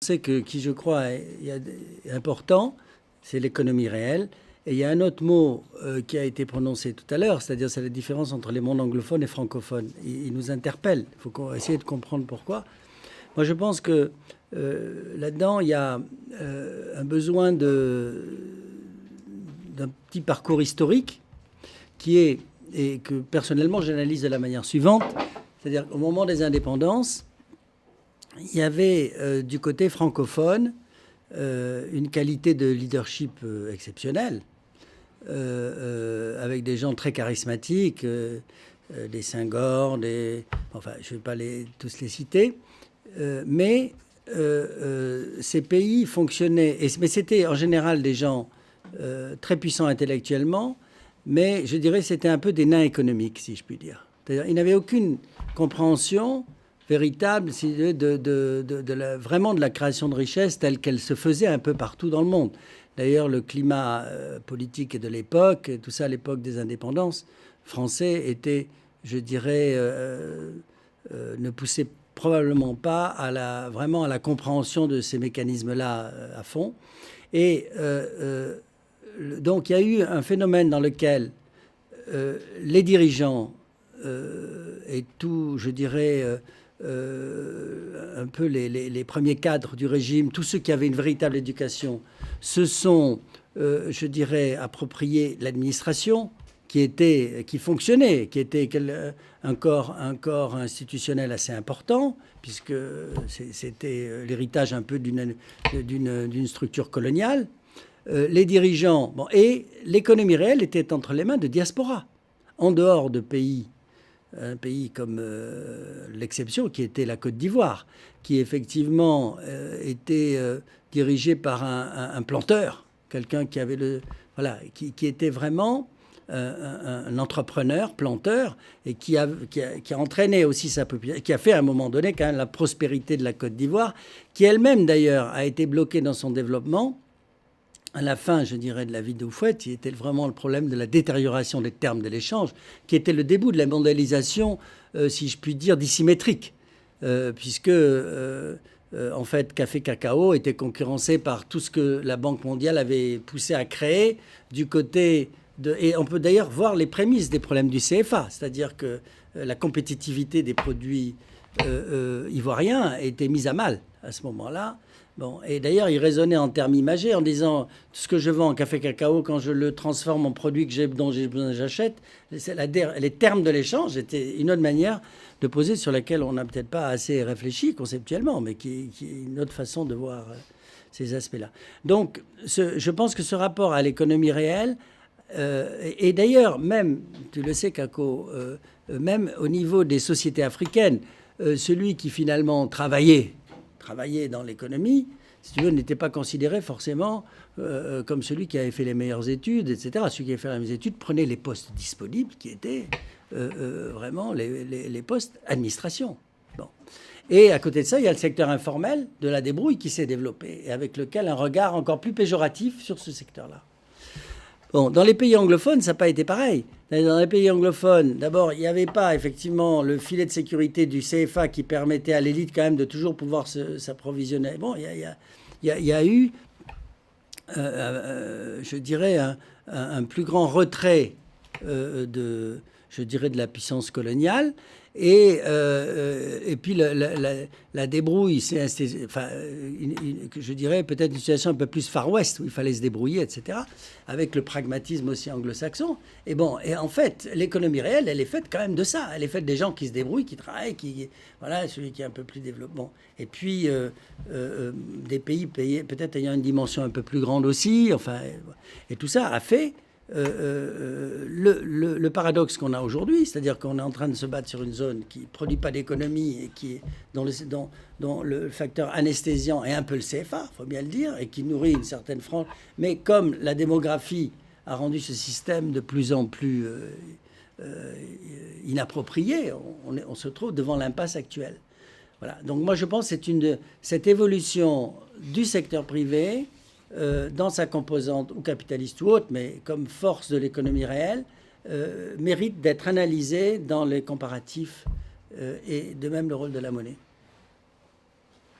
C'est qui, je crois, est important, c'est l'économie réelle. Et il y a un autre mot qui a été prononcé tout à l'heure, c'est-à-dire c'est la différence entre les mondes anglophones et francophones. Il nous interpelle. Il faut essayer de comprendre pourquoi. Moi, je pense que là-dedans, il y a un besoin d'un petit parcours historique qui est, et que personnellement j'analyse de la manière suivante, c'est-à-dire qu'au moment des indépendances, il y avait du côté francophone une qualité de leadership exceptionnelle, avec des gens très charismatiques, des Senghor, enfin je ne vais pas tous les citer, mais ces pays fonctionnaient, mais c'était en général des gens très puissants intellectuellement, mais je dirais que c'était un peu des nains économiques, si je puis dire. C'est-à-dire, ils n'avaient aucune compréhension véritable vraiment de la création de richesse telle qu'elle se faisait un peu partout dans le monde. D'ailleurs, le climat politique de l'époque, tout ça à l'époque des indépendances français, était, je dirais, ne poussait probablement pas vraiment à la compréhension de ces mécanismes-là à fond. Et donc, il y a eu un phénomène dans lequel les dirigeants et tout, je dirais, un peu les premiers cadres du régime, tous ceux qui avaient une véritable éducation, se sont, je dirais, appropriés l'administration qui fonctionnait, qui était un corps institutionnel assez important, puisque c'était l'héritage un peu d'une structure coloniale. Les dirigeants, et l'économie réelle était entre les mains de diaspora, en dehors de pays. Un pays comme l'exception, qui était la Côte d'Ivoire, qui effectivement était dirigé par un planteur, quelqu'un qui avait qui était vraiment un entrepreneur, planteur, et qui a entraîné aussi sa population, qui a fait à un moment donné quand même la prospérité de la Côte d'Ivoire, qui elle-même d'ailleurs a été bloquée dans son développement. À la fin, je dirais, de la vie d'Houphouët, il était vraiment le problème de la détérioration des termes de l'échange, qui était le début de la mondialisation, si je puis dire, dissymétrique, puisque, en fait, Café Cacao était concurrencé par tout ce que la Banque mondiale avait poussé à créer du côté et on peut d'ailleurs voir les prémices des problèmes du CFA, c'est-à-dire que la compétitivité des produits ivoiriens était mise à mal à ce moment-là. Bon, et d'ailleurs, il raisonnait en termes imagés en disant tout ce que je vends en café cacao, quand je le transforme en produit dont j'ai besoin, j'achète. Les termes de l'échange étaient une autre manière de poser sur laquelle on n'a peut-être pas assez réfléchi conceptuellement, mais qui est une autre façon de voir ces aspects-là. Donc, je pense que ce rapport à l'économie réelle, et d'ailleurs, même, tu le sais, Kako, même au niveau des sociétés africaines, celui qui finalement travaillait dans l'économie, si tu veux, n'était pas considéré forcément comme celui qui avait fait les meilleures études, etc. Celui qui avait fait les meilleures études prenait les postes disponibles qui étaient vraiment les postes administration. Bon. Et à côté de ça, il y a le secteur informel de la débrouille qui s'est développé et avec lequel un regard encore plus péjoratif sur ce secteur-là. Bon, dans les pays anglophones, ça n'a pas été pareil. Dans les pays anglophones, d'abord, il n'y avait pas effectivement le filet de sécurité du CFA qui permettait à l'élite quand même de toujours pouvoir s'approvisionner. Bon, il y a eu, je dirais, un plus grand retrait de la puissance coloniale. Et puis la débrouille, c'est je dirais peut-être une situation un peu plus Far West où il fallait se débrouiller, etc. Avec le pragmatisme aussi anglo-saxon. Et bon, et en fait, l'économie réelle, elle est faite quand même de ça. Elle est faite des gens qui se débrouillent, qui travaillent, voilà, celui qui est un peu plus développé. Et puis des pays peut-être ayant une dimension un peu plus grande aussi. Enfin, et tout ça a fait. Le paradoxe qu'on a aujourd'hui, c'est-à-dire qu'on est en train de se battre sur une zone qui ne produit pas d'économie et dont le facteur anesthésiant est un peu le CFA, il faut bien le dire, et qui nourrit une certaine frange. Mais comme la démographie a rendu ce système de plus en plus inapproprié, on se trouve devant l'impasse actuelle. Voilà. Donc moi je pense que cette évolution du secteur privé dans sa composante ou capitaliste ou autre, mais comme force de l'économie réelle, mérite d'être analysée dans les comparatifs et de même le rôle de la monnaie.